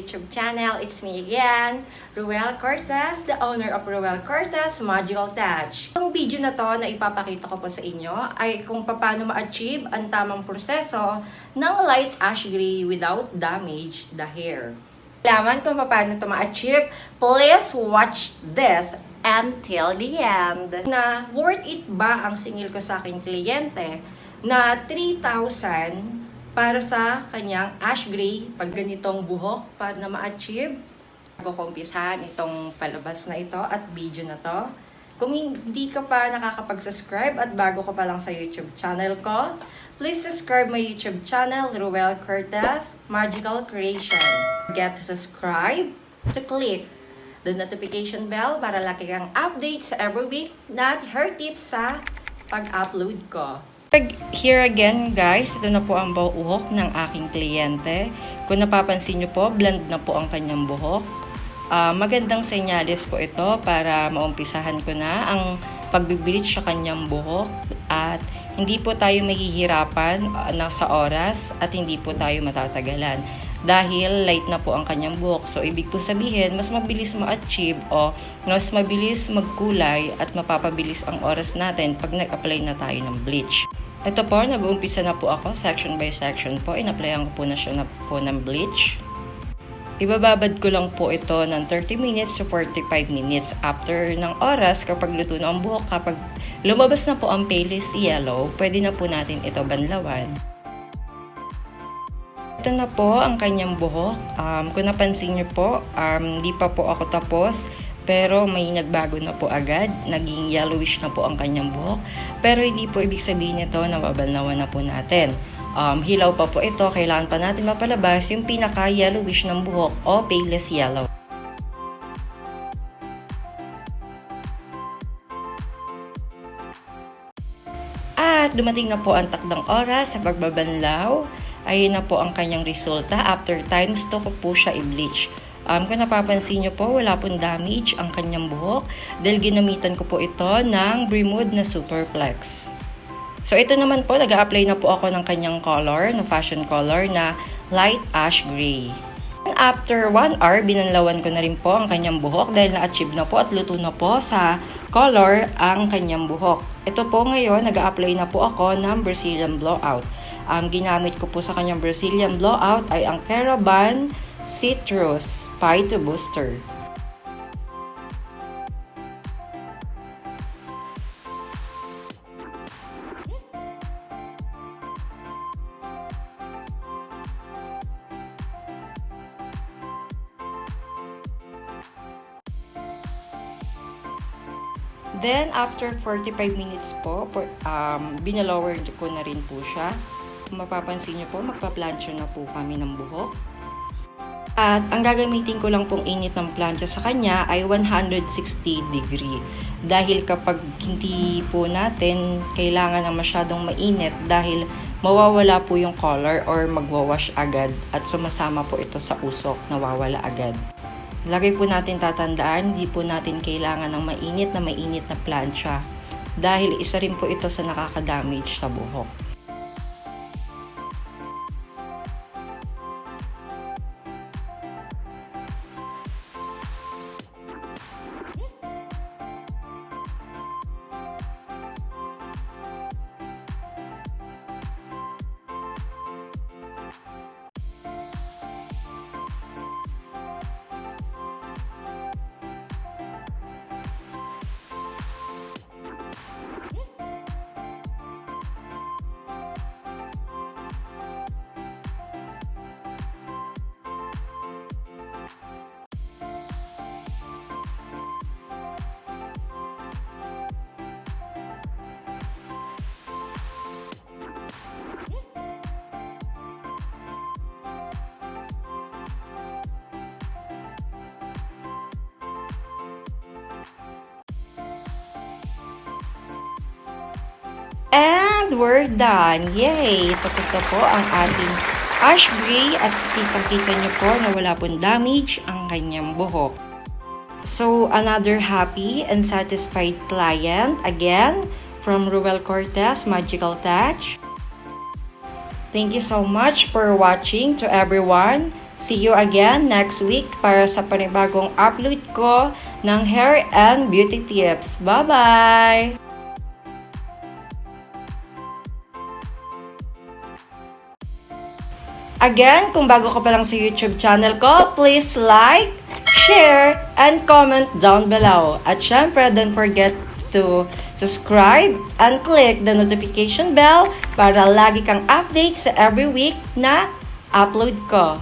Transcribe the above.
YouTube channel. It's me again, Rhuel Cortez, the owner of Rhuel Cortez Magical Touch. Itong video na to na ipapakita ko po sa inyo ay kung paano ma-achieve ang tamang proseso ng light ash gray without damage the hair. Malaman kung paano ito ma-achieve, please watch this until the end. Na worth it ba ang singil ko sa aking kliyente na 3,000 para sa kanyang ash gray pag ganitong buhok para na ma-achieve? Bago ko umpisahan itong palabas na ito at video na to, kung hindi ka pa nakakapag-subscribe at bago ka pa lang sa YouTube channel ko, please subscribe my YouTube channel, Rhuel Cortez Magical Creation. Get to subscribe, to click the notification bell para lagi kang update sa every week na hair tips sa pag-upload ko. Here again guys, ito na po ang buhok ng aking kliyente. Kung napapansin nyo po, blend na po ang kanyang buhok. Magandang senyales po ito para maumpisahan ko na ang pagbibilit sa kanyang buhok. At hindi po tayo mahihirapan sa oras at hindi po tayo matatagalan. Dahil light na po ang kanyang buhok. So, ibig po sabihin, mas mabilis ma-achieve o mas mabilis magkulay at mapapabilis ang oras natin pag nag-apply na tayo ng bleach. Ito po, nag-uumpisa na po ako, section by section po. In-applyan ko po na siya ng bleach. Ibababad ko lang po ito ng 30 minutes to 45 minutes. After ng oras, kapag luto na ang buhok, kapag lumabas na po ang palest yellow, pwede na po natin ito banlawan. Ito na po ang kanyang buhok. Kung napansin niyo po, hindi pa po ako tapos. Pero may nagbago na po agad. Naging yellowish na po ang kanyang buhok. Pero hindi po ibig sabihin nito na babalnawan na po natin. Hilaw pa po ito. Kailangan pa natin mapalabas yung pinaka-yellowish ng buhok o palest yellow. At dumating na po ang takdang oras sa pagbabanlaw. Ayun na po ang kanyang resulta. After times 2 ko po siya i-bleach. Kung napapansin nyo po, wala pong damage ang kanyang buhok dahil ginamitan ko po ito ng Bremud na Superflex. So ito naman po, nag-a-apply na po ako ng kanyang color, na fashion color na light ash gray. And after 1 hour, binanlawan ko na rin po ang kanyang buhok dahil na-achieve na po at luto na po sa color ang kanyang buhok. Ito po ngayon, nag-a-apply na po ako ng Brazilian Blowout. Ginamit ko po sa kanyang Brazilian Blowout ay ang Caravan Citrus Phyto Booster. Then, after 45 minutes po, binalower ko na rin po siya. Kung mapapansin nyo po, magpa-plancha na po kami ng buhok. At ang gagamitin ko lang pong init ng plancha sa kanya ay 160 degree. Dahil kapag hindi po natin kailangan ng masyadong mainit dahil mawawala po yung color or magwawash agad at sumasama po ito sa usok, nawawala agad. Lagi po natin tatandaan, hindi po natin kailangan ng mainit na plancha dahil isa rin po ito sa nakaka-damage sa buhok. And we're done! Yay! Tapos na po ang ating ash gray at kitang-kita nyo po na wala pong damage ang kanyang buhok. So, another happy and satisfied client again from Rhuel Cortez Magical Touch. Thank you so much for watching to everyone. See you again next week para sa panibagong upload ko ng hair and beauty tips. Bye-bye! Again, kung bago ka pa lang sa YouTube channel ko, please like, share, and comment down below. At syempre, don't forget to subscribe and click the notification bell para lagi kang update sa every week na upload ko.